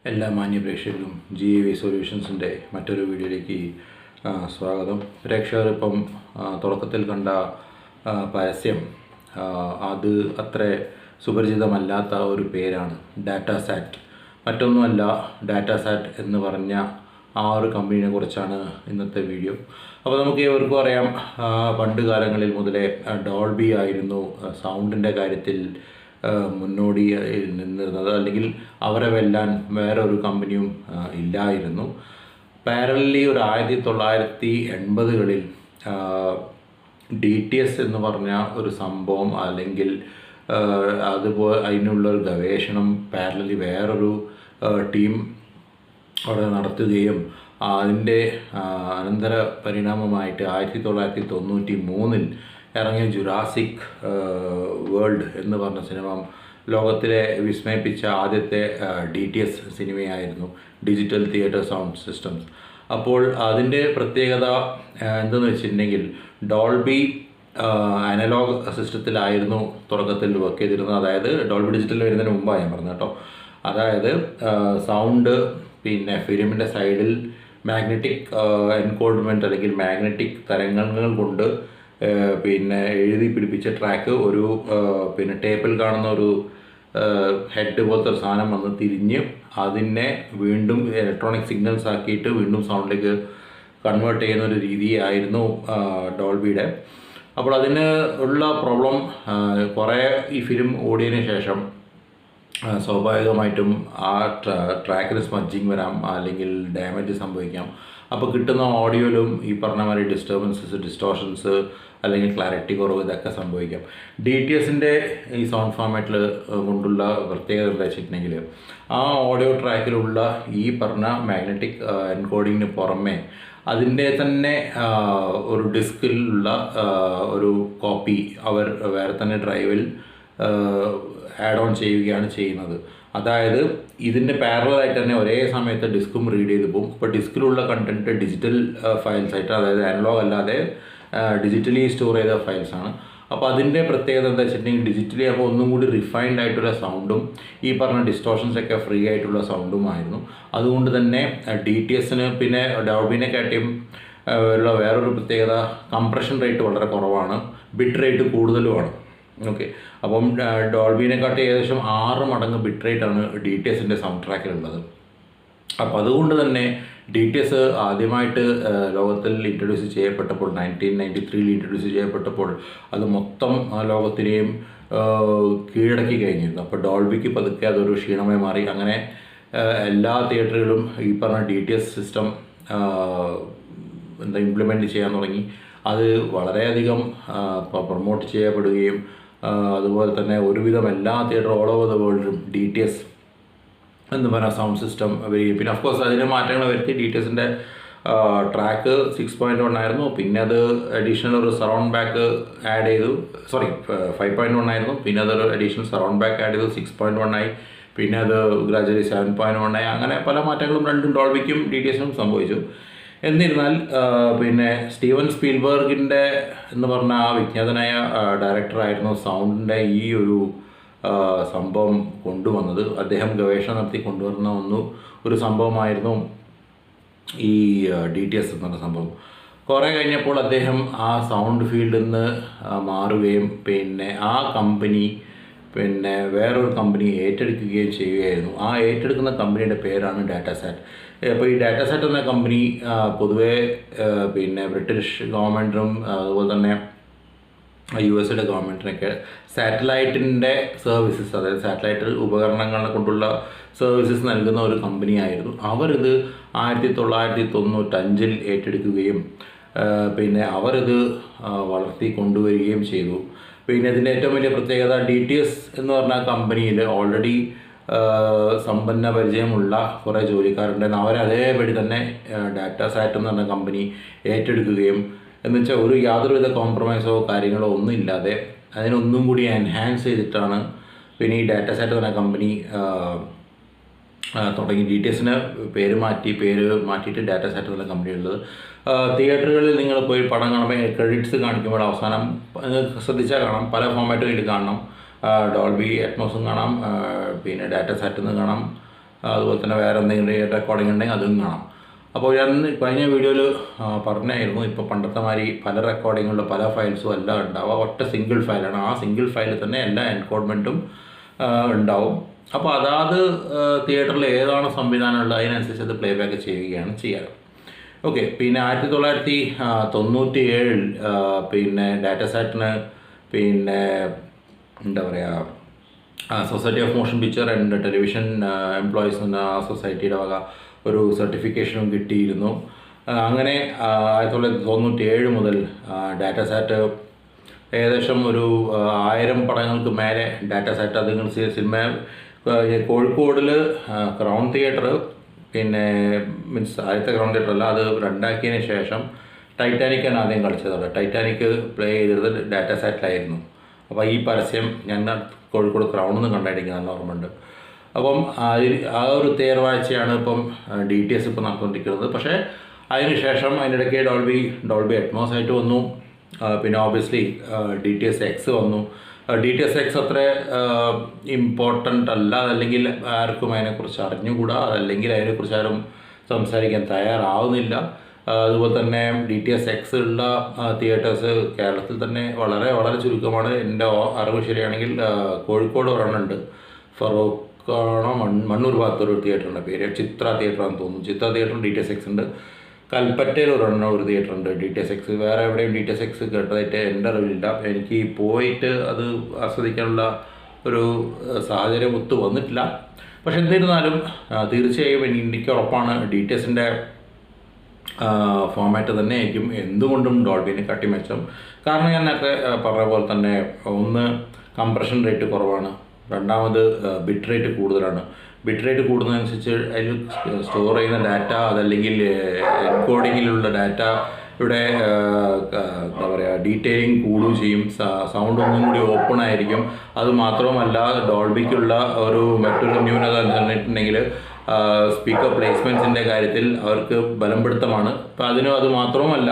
എല്ലാ മാന്യ പ്രേക്ഷകർക്കും GAV സൊല്യൂഷൻസിൻ്റെ മറ്റൊരു വീഡിയോയിലേക്ക് സ്വാഗതം. പ്രേക്ഷകർ ഇപ്പം തുടക്കത്തിൽ കണ്ട പരസ്യം അത് അത്ര സുപരിചിതമല്ലാത്ത ഒരു പേരാണ് ഡാറ്റാസാറ്റ്. മറ്റൊന്നുമല്ല, ഡാറ്റാസാറ്റ് എന്ന് പറഞ്ഞ ആ ഒരു കമ്പനിയെ കുറിച്ചാണ് ഇന്നത്തെ വീഡിയോ. അപ്പോൾ നമുക്ക് ഏവർക്കും അറിയാം, പണ്ട് കാലങ്ങളിൽ മുതലേ ഡോൾബി ആയിരുന്നു സൗണ്ടിൻ്റെ കാര്യത്തിൽ മുന്നോടി നിന്നിരുന്നത്. അല്ലെങ്കിൽ അവരെ വെല്ലാൻ വേറൊരു കമ്പനിയും ഇല്ലായിരുന്നു. പാരലലി ഒരു 1980കളിൽ DTS എന്ന് പറഞ്ഞ ഒരു സംഭവം, അല്ലെങ്കിൽ അതുപോലെ അതിനുള്ളൊരു ഗവേഷണം പാരലലി വേറൊരു ടീം അവിടെ നടത്തുകയും അതിൻ്റെ അനന്തര പരിണാമമായിട്ട് 1993 ഇറങ്ങിയ ജുറാസിക് വേൾഡ് എന്ന് പറഞ്ഞ സിനിമ ലോകത്തിലെ വിസ്മയിപ്പിച്ച ആദ്യത്തെ DTS സിനിമയായിരുന്നു, ഡിജിറ്റൽ തിയേറ്റർ സൗണ്ട് സിസ്റ്റംസ്. അപ്പോൾ അതിൻ്റെ പ്രത്യേകത എന്തെന്ന് വെച്ചിട്ടുണ്ടെങ്കിൽ, ഡോൾബി അനലോഗ് സിസ്റ്റത്തിലായിരുന്നു തുടക്കത്തിൽ വർക്ക് ചെയ്തിരുന്നത്. അതായത് ഡോൾബി ഡിജിറ്റൽ വരുന്നതിന് മുമ്പാണ് ഞാൻ പറഞ്ഞത് കേട്ടോ. അതായത് സൗണ്ട് പിന്നെ ഫിലിമിൻ്റെ സൈഡിൽ മാഗ്നറ്റിക് എൻകോഡ്മെൻറ്റ് അല്ലെങ്കിൽ മാഗ്നറ്റിക് തരംഗങ്ങൾ കൊണ്ട് പിന്നെ എഴുതി പിടിപ്പിച്ച ട്രാക്ക് ഒരു പിന്നെ ടേപ്പിൽ കാണുന്ന ഒരു ഹെഡ് പോലത്തെ ഒരു സാധനം വന്ന് തിരിഞ്ഞ് അതിനെ വീണ്ടും ഇലക്ട്രോണിക് സിഗ്നൽസ് ആക്കിയിട്ട് വീണ്ടും സൗണ്ടിലേക്ക് കൺവേർട്ട് ചെയ്യുന്ന ഒരു രീതിയായിരുന്നു ഡോൾബിയുടെ. അപ്പോൾ അതിന് ഉള്ള പ്രോബ്ലം, കുറേ ഈ ഫിലിം ഓടിയതിന് ശേഷം സ്വാഭാവികമായിട്ടും ആ ട്രാക്കിന് സ്മഡ്ജിങ് വരാം, അല്ലെങ്കിൽ ഡാമേജ് സംഭവിക്കാം. അപ്പോൾ കിട്ടുന്ന ഓഡിയോയിലും ഈ പറഞ്ഞ മാതിരി ഡിസ്റ്റർബൻസസ്, ഡിസ്റ്റോർഷൻസ് അല്ലെങ്കിൽ ക്ലാരിറ്റി കുറവ്, ഇതൊക്കെ സംഭവിക്കാം. DTSൻ്റെ ഈ സൗണ്ട് ഫോർമാറ്റിൽ കൊണ്ടുള്ള പ്രത്യേകത എന്താ വെച്ചിട്ടുണ്ടെങ്കിൽ, ആ ഓഡിയോ ട്രാക്കിലുള്ള ഈ പറഞ്ഞ മാഗ്നറ്റിക് എൻകോഡിങ്ങിന് പുറമെ അതിൻ്റെ തന്നെ ഒരു ഡിസ്കിലുള്ള ഒരു കോപ്പി അവർ വേറെ തന്നെ ഡ്രൈവിൽ ആഡ് ഓൺ ചെയ്യുകയാണ് ചെയ്യുന്നത്. അതായത് ഇതിൻ്റെ പാരലായിട്ട് തന്നെ ഒരേ സമയത്ത് ഡിസ്കും റീഡ് ചെയ്ത് പോകും. ഇപ്പോൾ ഡിസ്കിലുള്ള കണ്ടൻറ്റ് ഡിജിറ്റൽ ഫയൽസ് ആയിട്ട്, അതായത് അനലോഗ് അല്ലാതെ ഡിജിറ്റലി സ്റ്റോർ ചെയ്ത ഫയൽസാണ്. അപ്പോൾ അതിൻ്റെ പ്രത്യേകത എന്താ വെച്ചിട്ടുണ്ടെങ്കിൽ, ഡിജിറ്റലി അപ്പോൾ ഒന്നും കൂടി റിഫൈൻഡ് ആയിട്ടുള്ള സൗണ്ടും ഈ പറഞ്ഞ ഡിസ്റ്റോർഷൻസൊക്കെ ഫ്രീ ആയിട്ടുള്ള സൗണ്ടുമായിരുന്നു. അതുകൊണ്ട് തന്നെ DTSന് പിന്നെ ഡോൾബിനെക്കാട്ടിയും ഉള്ള വേറൊരു പ്രത്യേകത, കംപ്രഷൻ റേറ്റ് വളരെ കുറവാണ്, ബിറ്റ് റേറ്റ് കൂടുതലുമാണ്. ഓക്കെ, അപ്പം ഡോൾബിനെക്കാട്ടി ഏകദേശം 6 മടങ്ങ് ബിറ്റ് റേറ്റാണ് DTSൻ്റെ സൗണ്ട് ട്രാക്കിലുള്ളത്. അപ്പോൾ അതുകൊണ്ട് തന്നെ DTS ആദ്യമായിട്ട് ലോകത്തിൽ ഇൻട്രൊഡ്യൂസ് ചെയ്യപ്പെട്ടപ്പോൾ 1993 ഇൻട്രൊഡ്യൂസ് ചെയ്യപ്പെട്ടപ്പോൾ അത് മൊത്തം ലോകത്തിനെയും കീഴടക്കി കഴിഞ്ഞിരുന്നു. അപ്പോൾ ഡോൾബിക്ക് പതുക്കെ അതൊരു ക്ഷീണമായി മാറി. അങ്ങനെ എല്ലാ തിയേറ്ററുകളും ഈ പറഞ്ഞ DTS സിസ്റ്റം ഇംപ്ലിമെൻറ്റ് ചെയ്യാൻ തുടങ്ങി. അത് വളരെയധികം പ്രൊമോട്ട് ചെയ്യപ്പെടുകയും അതുപോലെ തന്നെ ഒരുവിധം എല്ലാ തിയേറ്റർ ഓൾ ഓവർ ദ വേൾഡിലും DTS എന്ന് പറഞ്ഞ സൗണ്ട് സിസ്റ്റം വരികയും, പിന്നെ ഓഫ്കോഴ്സ് അതിന് മാറ്റങ്ങൾ വരുത്തി. DTSൻ്റെ ട്രാക്ക് 6.1 ആയിരുന്നു, പിന്നെ അത് അഡീഷണൽ ഒരു സറൗണ്ട് ബാക്ക് ആഡ് ചെയ്തു. 5.1 ആയിരുന്നു, പിന്നെ അതൊരു അഡീഷണൽ സറൗണ്ട് ബാക്ക് ആഡ് ചെയ്തു, 6.1 ആയി, പിന്നെ അത് ഗ്രാജുവലി 7.1 ആയി. അങ്ങനെ പല മാറ്റങ്ങളും രണ്ടും ഡോൾബിക്കും DTSനും സംഭവിച്ചു. എന്നിരുന്നാൽ പിന്നെ സ്റ്റീവൻ സ്പീൽബർഗിൻ്റെ എന്ന് പറഞ്ഞ ആ വിജ്ഞാതനായ ഡയറക്ടറായിരുന്നു സൗണ്ടിൻ്റെ ഈ ഒരു സംഭവം കൊണ്ടുവന്നത്. അദ്ദേഹം ഗവേഷണം നടത്തി കൊണ്ടുവരുന്ന ഒരു സംഭവമായിരുന്നു ഈ DTS എന്ന് പറഞ്ഞ സംഭവം. കുറേ കഴിഞ്ഞപ്പോൾ അദ്ദേഹം ആ സൗണ്ട് ഫീൽഡിൽ നിന്ന് മാറുകയും പിന്നെ ആ കമ്പനി പിന്നെ വേറൊരു കമ്പനി ഏറ്റെടുക്കുകയും ചെയ്യുകയായിരുന്നു. ആ ഏറ്റെടുക്കുന്ന കമ്പനിയുടെ പേരാണ് ഡാറ്റാസാറ്റ്. അപ്പോൾ ഈ ഡാറ്റാസാറ്റ് എന്ന കമ്പനി പൊതുവേ പിന്നെ ബ്രിട്ടീഷ് ഗവൺമെൻറ്റിനും അതുപോലെ തന്നെ USA ഗവൺമെൻറ്റിനൊക്കെ സാറ്റലൈറ്റിൻ്റെ സർവീസസ്, അതായത് സാറ്റലൈറ്റ് ഉപകരണങ്ങളെ കൊണ്ടുള്ള സർവീസസ് നൽകുന്ന ഒരു കമ്പനിയായിരുന്നു. അവരിത് 1995 ഏറ്റെടുക്കുകയും പിന്നെ അവരിത് വളർത്തി കൊണ്ടുവരികയും ചെയ്തു. പിന്നെ ഇതിൻ്റെ ഏറ്റവും വലിയ പ്രത്യേകത, DTS എന്ന് പറഞ്ഞ കമ്പനിയിൽ ഓൾറെഡി സമ്പന്ന പരിചയമുള്ള കുറേ ജോലിക്കാരുണ്ടായിരുന്നു. അവരതേപടി തന്നെ ഡാറ്റാസാറ്റ് എന്ന് പറഞ്ഞ കമ്പനി ഏറ്റെടുക്കുകയും, എന്ന് വെച്ചാൽ യാതൊരുവിധ കോംപ്രമൈസോ കാര്യങ്ങളോ ഒന്നും ഇല്ലാതെ അതിനൊന്നും കൂടി എൻഹാൻസ് ചെയ്തിട്ടാണ് പിന്നെ ഈ ഡാറ്റാസാറ്റ് എന്ന് പറഞ്ഞ കമ്പനി തുടങ്ങി. DTSന് പേര് മാറ്റിയിട്ട് ഡാറ്റാസാറ്റ് എന്നുള്ള കമ്പനി ഉള്ളത്. തിയേറ്ററുകളിൽ നിങ്ങൾ പോയി പടം കാണുമ്പോൾ ക്രെഡിറ്റ്സ് കാണിക്കുമ്പോൾ അവസാനം ശ്രദ്ധിച്ചാൽ കാണാം, പല ഫോമാറ്റുകളിൽ കാണണം. ഡോൾബി അറ്റ്മോസും കാണാം, പിന്നെ ഡാറ്റാസാറ്റിൽ നിന്ന് കാണാം, അതുപോലെ തന്നെ വേറെ എന്തെങ്കിലും റെക്കോർഡിംഗ് ഉണ്ടെങ്കിൽ അതും കാണാം. അപ്പോൾ ഞാൻ കഴിഞ്ഞ വീഡിയോയിൽ പറഞ്ഞായിരുന്നു, ഇപ്പോൾ പണ്ടത്തെ മാതിരി പല റെക്കോർഡിങ്ങുള്ള പല ഫയൽസും എല്ലാം ഉണ്ടാവുക, ഒറ്റ സിംഗിൾ ഫയലാണ്. ആ സിംഗിൾ ഫയലിൽ തന്നെ എല്ലാ എൻകോഡ്മെൻറ്റും ഉണ്ടാവും. അപ്പോൾ അതാത് തിയേറ്ററിൽ ഏതാണ് സംവിധാനം ഉള്ളത് അതിനനുസരിച്ച് അത് പ്ലേ ബാക്ക് ചെയ്യുകയാണ് ചെയ്യാറ്. ഓക്കെ. പിന്നെ 1997 പിന്നെ ഡാറ്റാസാറ്റിന് പിന്നെ എന്താ പറയുക, society of motion picture and television employees എന്ന സൊസൈറ്റിയുടെ വക ഒരു സർട്ടിഫിക്കേഷനും കിട്ടിയിരുന്നു. അങ്ങനെ 1997 മുതൽ ഡാറ്റാസാറ്റ് ഏകദേശം ഒരു 1000 പടങ്ങൾക്ക് മേലെ ഡാറ്റാസാറ്റ് അത് സിനിമ കോഴിക്കോടിൽ ക്രൗൺ തിയേറ്റർ, പിന്നെ മീൻസ് ആദ്യത്തെ ക്രൗൺ തിയേറ്റർ അല്ല, അത് രണ്ടാക്കിയതിന് ശേഷം ടൈറ്റാനിക്കാണ് ആദ്യം കളിച്ചത്. അവിടെ ടൈറ്റാനിക് പ്ലേ ചെയ്തത് ഡാറ്റാസാറ്റിലായിരുന്നു. അപ്പോൾ ഈ പരസ്യം ഞാൻ കോഴിക്കോട് ക്രൗണിൽ നിന്ന് കണ്ടായിരിക്കും, നല്ല ഓർമ്മയുണ്ട്. അപ്പം ആ ഒരു തേർവാഴ്ചയാണ് ഇപ്പം DTS ഇപ്പോൾ നടന്നുകൊണ്ടിരിക്കുന്നത്. പക്ഷേ അതിനുശേഷം അതിനിടയ്ക്ക് ഡോൾബി അറ്റ്മോസ് ആയിട്ട് വന്നു. പിന്നെ ഓബിയസ്ലി DTS X വന്നു. DTS X അത്ര ഇമ്പോർട്ടൻ്റ് അല്ല, അല്ലെങ്കിൽ ആർക്കും അതിനെക്കുറിച്ച് അറിഞ്ഞുകൂടാ, അല്ലെങ്കിൽ അതിനെക്കുറിച്ച് ആരും സംസാരിക്കാൻ തയ്യാറാവുന്നില്ല. അതുപോലെ തന്നെ DTS X ഉള്ള തിയേറ്റേഴ്സ് കേരളത്തിൽ തന്നെ വളരെ വളരെ ചുരുക്കമാണ്. എൻ്റെ അറിവ് ശരിയാണെങ്കിൽ കോഴിക്കോട് ഒരെണ്ണമുണ്ട്, ഫറൂഖാണോ മണ്ണൂർ ഭാഗത്തൊരു തിയേറ്ററുണ്ട്, പേര് ചിത്ര തിയേറ്ററാണെന്ന് തോന്നുന്നു. ചിത്ര തിയേറ്ററും DTS X ഉണ്ട്. കൽപ്പറ്റയിൽ ഒരു തിയേറ്റർ ഉണ്ട് DTS X. വേറെ എവിടെയും DTS X കേട്ടതായിട്ട് എൻ്റെ അറിവില്ല. എനിക്ക് പോയിട്ട് അത് ആസ്വദിക്കാനുള്ള ഒരു സാഹചര്യം ഒത്തു വന്നിട്ടില്ല. പക്ഷെ എന്നിരുന്നാലും തീർച്ചയായും എനിക്ക് ഉറപ്പാണ് DTSൻ്റെ ഫോമാറ്റ് തന്നെ ആയിരിക്കും എന്തുകൊണ്ടും ഡോൾബിനെ കാട്ടി മെച്ചം. കാരണം ഞാൻ നേരത്തെ പറഞ്ഞ പോലെ തന്നെ, ഒന്ന് കംപ്രഷൻ റേറ്റ് കുറവാണ്, രണ്ടാമത് ബിറ്റ് റേറ്റ് കൂടുതലാണ്. ബിറ്റ് റേറ്റ് കൂടുന്നതനുസരിച്ച് അതിൽ സ്റ്റോർ ചെയ്യുന്ന ഡാറ്റ, അതല്ലെങ്കിൽ എൻകോഡിങ്ങിലുള്ള ഡാറ്റ ഇവിടെ എന്താ പറയുക, ഡീറ്റെയിലിംഗ് കൂടുകയും ചെയ്യും. സൗണ്ട് ഒന്നും കൂടി ഓപ്പൺ ആയിരിക്കും. അത് മാത്രവുമല്ല, ഡോൾബിക്കുള്ള മറ്റൊരു ന്യൂനത എന്ന് പറഞ്ഞിട്ടുണ്ടെങ്കിൽ സ്പീക്കർ പ്ലേസ്മെൻറ്റ്സിൻ്റെ കാര്യത്തിൽ അവർക്ക് ബലംപിടുത്തമാണ്. അപ്പോൾ അത് മാത്രവുമല്ല,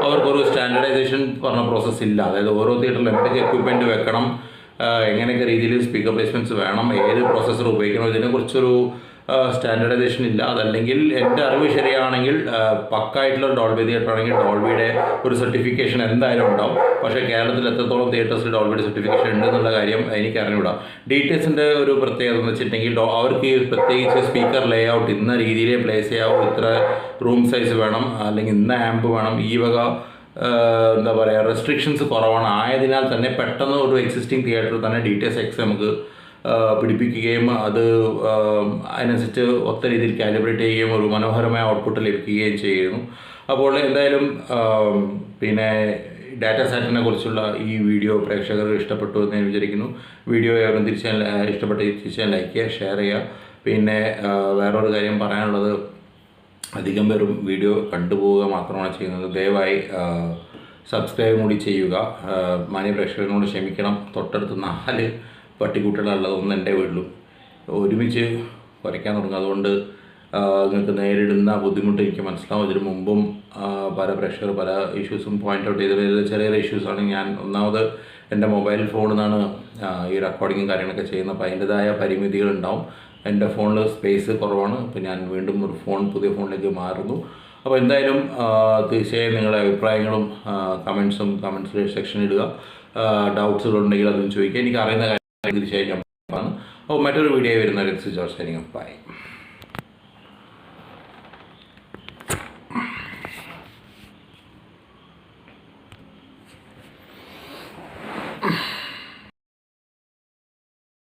അവർക്കൊരു സ്റ്റാൻഡർഡൈസേഷൻ പറഞ്ഞ പ്രോസസ്സ് ഇല്ല. അതായത് ഓരോ തിയേറ്ററിലും എന്തൊക്കെ എക്വിപ്മെൻറ്റ് വെക്കണം, എങ്ങനെയൊക്കെ രീതിയിൽ സ്പീക്കർ പ്ലേസ്മെൻറ്റ്സ് വേണം, ഏത് പ്രോസസ്സർ ഉപയോഗിക്കണം, ഇതിനെക്കുറിച്ചൊരു സ്റ്റാൻഡർഡൈസേഷൻ ഇല്ല. അതല്ലെങ്കിൽ എൻ്റെ അറിവ് ശരിയാണെങ്കിൽ പക്കായിട്ടുള്ള ഡോൾബി തിയേറ്റർ ആണെങ്കിൽ ഡോൾബിയുടെ ഒരു സർട്ടിഫിക്കേഷൻ എന്തായാലും ഉണ്ടാവും. പക്ഷേ കേരളത്തിൽ എത്രത്തോളം തിയേറ്റേഴ്സിൽ ഡോൾബിയുടെ സർട്ടിഫിക്കേഷൻ ഉണ്ടെന്നുള്ള കാര്യം എനിക്ക് അറിഞ്ഞൂടാ. DTSൻ്റെ ഒരു പ്രത്യേകത എന്ന് വെച്ചിട്ടുണ്ടെങ്കിൽ, അവർക്ക് പ്രത്യേകിച്ച് സ്പീക്കർ ലേ ഔട്ട് ഇന്ന രീതിയിലേ പ്ലേസ് ചെയ്യാവും, ഇത്ര റൂം സൈസ് വേണം, അല്ലെങ്കിൽ ഇന്ന ആമ്പ് വേണം, ഈ വക എന്താ പറയുക റെസ്ട്രിക്ഷൻസ് കുറവാണ്. ആയതിനാൽ തന്നെ പെട്ടെന്ന് ഒരു എക്സിസ്റ്റിംഗ് തിയേറ്ററിൽ തന്നെ DTS X നമുക്ക് പിടിപ്പിക്കുകയും അത് അതിനനുസരിച്ച് ഒത്ത രീതിയിൽ കാലിബ്രേറ്റ് ചെയ്യുകയും ഒരു മനോഹരമായ ഔട്ട്പുട്ട് ലഭിക്കുകയും ചെയ്യുന്നു. അപ്പോൾ എന്തായാലും പിന്നെ ഡാറ്റാസാറ്റിനെ കുറിച്ചുള്ള ഈ വീഡിയോ പ്രേക്ഷകർ ഇഷ്ടപ്പെട്ടു എന്ന് ഞാൻ വിചാരിക്കുന്നു. വീഡിയോ ഏവരും തീർച്ചയായും ലൈക്ക് ചെയ്യുക, ഷെയർ ചെയ്യുക. പിന്നെ വേറൊരു കാര്യം പറയാനുള്ളത്, അധികം പേരും വീഡിയോ കണ്ടുപോവുക മാത്രമാണ് ചെയ്യുന്നത്. ദയവായി സബ്സ്ക്രൈബ് കൂടി ചെയ്യുക. മാന്യ പ്രേക്ഷകരോട് ക്ഷമിക്കണം. തൊട്ടടുത്ത് 4 പട്ടിക്കുട്ടികളുള്ളത്, ഒന്ന് എൻ്റെ വീട്ടിലും, ഒരുമിച്ച് കുറയ്ക്കാൻ തുടങ്ങും. അതുകൊണ്ട് നിങ്ങൾക്ക് നേരിടുന്ന ബുദ്ധിമുട്ട് എനിക്ക് മനസ്സിലാവും. ഇതിനു മുമ്പും പല പ്രേക്ഷകർ പല ഇഷ്യൂസും പോയിൻ്റ് ഔട്ട് ചെയ്തത് ചെറിയ ഇഷ്യൂസാണ്. ഞാൻ ഒന്നാമത് എൻ്റെ മൊബൈൽ ഫോണിൽ നിന്നാണ് ഈ റെക്കോർഡിങ്ങും കാര്യങ്ങളൊക്കെ ചെയ്യുന്നത്. അപ്പോൾ അതിൻ്റെതായ പരിമിതികളുണ്ടാവും. എൻ്റെ ഫോണിൽ സ്പേസ് കുറവാണ്. അപ്പോൾ ഞാൻ വീണ്ടും ഒരു പുതിയ ഫോണിലേക്ക് മാറുന്നു. അപ്പോൾ എന്തായാലും തീർച്ചയായും നിങ്ങളുടെ അഭിപ്രായങ്ങളും കമൻസ് സെക്ഷനിൽ ഇടുക. ഡൗട്ട്സുകളുണ്ടെങ്കിൽ അതും ചോദിക്കുക. എനിക്ക് അറിയുന്ന കാര്യം തീർച്ചയായും ഞാൻ പറഞ്ഞു. അപ്പോൾ മറ്റൊരു വീഡിയോ വരുന്ന ജോർജ് സൈനിങ് ഓഫ്. ബൈ.